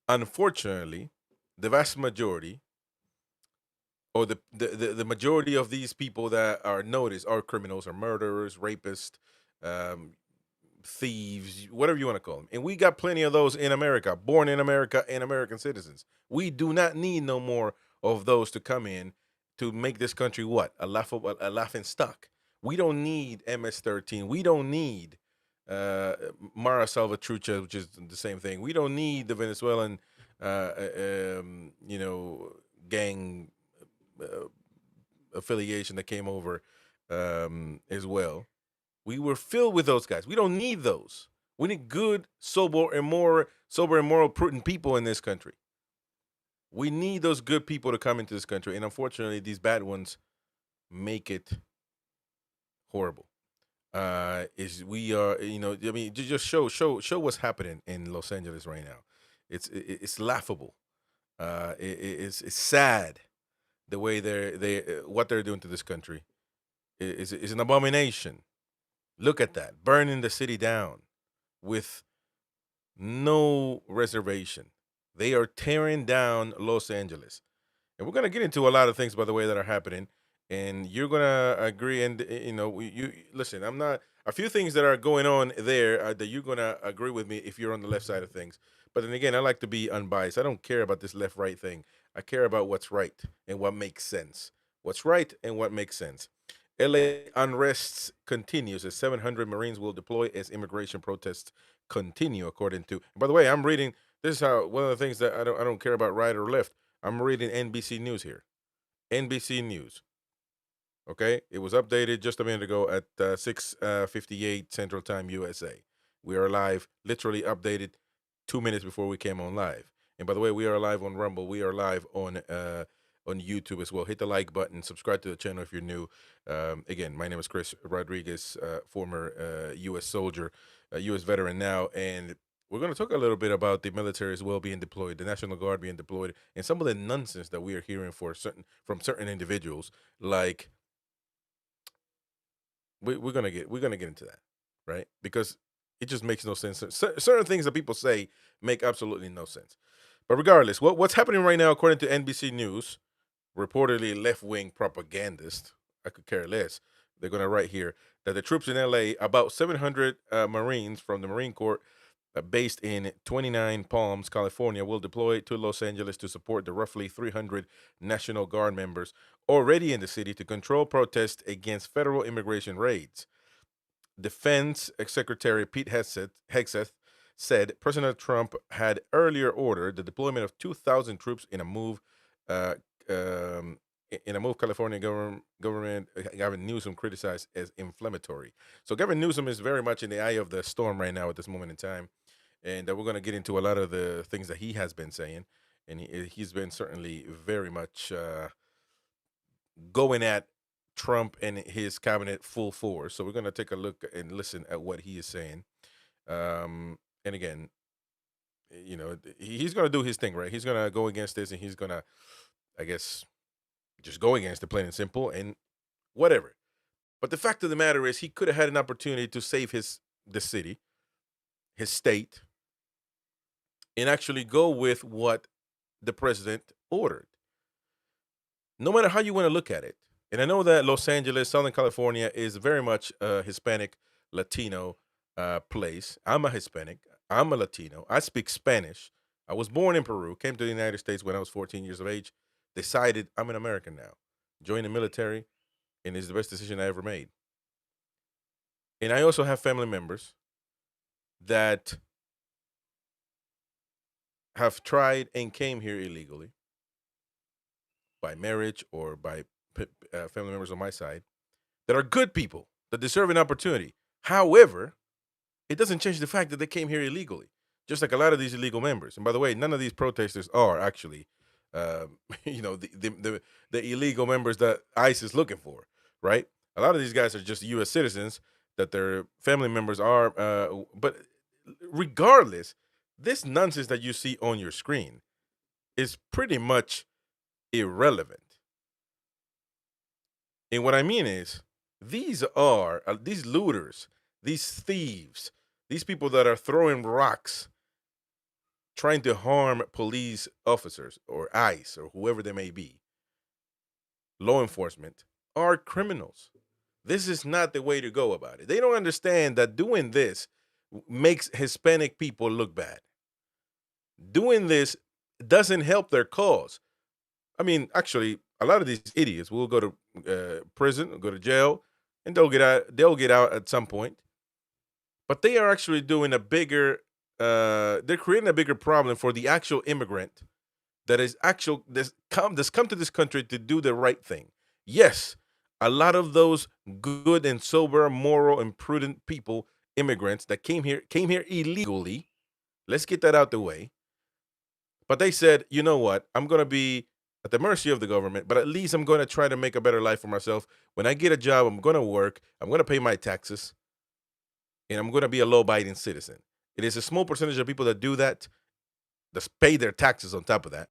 Unfortunately, the vast majority, or the majority of these people that are noticed are criminals, are murderers, rapists, um, thieves, whatever you want to call them. And we got plenty of those in America, born in America and American citizens. We do not need no more of those to come in to make this country what? A laughing stock. We don't need MS-13. We don't need uh, Mara Salvatrucha, which is the same thing. We don't need the Venezuelan, you know, gang uh, affiliation that came over as well. We were filled with those guys. We don't need those. We need good, sober and moral, prudent people in this country. We need those good people to come into this country, and unfortunately, these bad ones make it horrible. Is we are, I mean, just show what's happening in Los Angeles right now. It's laughable. It's sad the way they what they're doing to this country. Is an abomination. Look at that, burning the city down with no reservation. They are tearing down Los Angeles. And we're going to get into a lot of things, by the way, that are happening. And you're going to agree. And, you listen, I'm not, a few things that are going on there that you're going to agree with me if you're on the left side of things. But then again, I like to be unbiased. I don't care about this left right thing. I care about what's right and what makes sense. What's right and what makes sense. LA unrest continues as 700 Marines will deploy as immigration protests continue, according to. By the way, I'm reading. This is how one of the things that I don't care about right or left. I'm reading NBC News here. NBC News. Okay, it was updated just a minute ago at 6:58 Central Time USA. We are live, literally updated 2 minutes before we came on live. And by the way, we are live on Rumble. We are live on YouTube as well. Hit the like button, subscribe to the channel if you're new. Again, my name is Chris Rodriguez, former U.S. soldier, U.S. veteran now, and we're going to talk a little bit about the military as well being deployed, the National Guard being deployed, and some of the nonsense that we are hearing from certain individuals. Like we're gonna get into that, right? Because it just makes no sense. Certain things that people say make absolutely no sense. But regardless, what's happening right now, according to NBC News, reportedly left-wing propagandist, I could care less. They're going to write here that the troops in LA, about 700 Marines from the Marine Corps based in 29 Palms, California, will deploy to Los Angeles to support the roughly 300 National Guard members already in the city to control protests against federal immigration raids. Defense Secretary Pete Hegseth said President Trump had earlier ordered the deployment of 2,000 troops in a move. Uh, um, in a move, California government Gavin Newsom criticized as inflammatory. So Gavin Newsom is very much in the eye of the storm right now at this moment in time, and we're going to get into a lot of the things that he has been saying, and he's been certainly very much going at Trump and his cabinet full force. So we're going to take a look and listen at what he is saying. And again, he's going to do his thing, right? He's going to go against this, and he's going to, I guess, just go against it, plain and simple, and whatever. But the fact of the matter is, he could have had an opportunity to save the city, his state, and actually go with what the president ordered. No matter how you want to look at it. And I know that Los Angeles, Southern California, is very much a Hispanic, Latino place. I'm a Hispanic. I'm a Latino. I speak Spanish. I was born in Peru, came to the United States when I was 14 years of age, decided I'm an American now, joined the military, and it's the best decision I ever made. And I also have family members that have tried and came here illegally by marriage or by family members on my side that are good people that deserve an opportunity. However, it doesn't change the fact that they came here illegally, just like a lot of these illegal members. And by the way, none of these protesters are actually, the illegal members that ICE is looking for, right? A lot of these guys are just U.S. citizens that their family members are. But regardless, this nonsense that you see on your screen is pretty much irrelevant. And what I mean is, these looters, these thieves, these people that are throwing rocks trying to harm police officers or ICE or whoever they may be, law enforcement, are criminals. This is not the way to go about it. They don't understand that doing this makes Hispanic people look bad. Doing this doesn't help their cause. I mean, actually, a lot of these idiots will go to prison, go to jail, and they'll get out. They'll get out at some point. But they are actually doing a bigger. They're creating a bigger problem for the actual immigrant that is actual that's come to this country to do the right thing. Yes, a lot of those good and sober, moral, and prudent people, immigrants that came here illegally. Let's get that out the way. But they said, you know what? I'm going to be at the mercy of the government, but at least I'm going to try to make a better life for myself. When I get a job, I'm going to work, I'm going to pay my taxes, and I'm going to be a law abiding citizen. It is a small percentage of people that do that, that pay their taxes on top of that.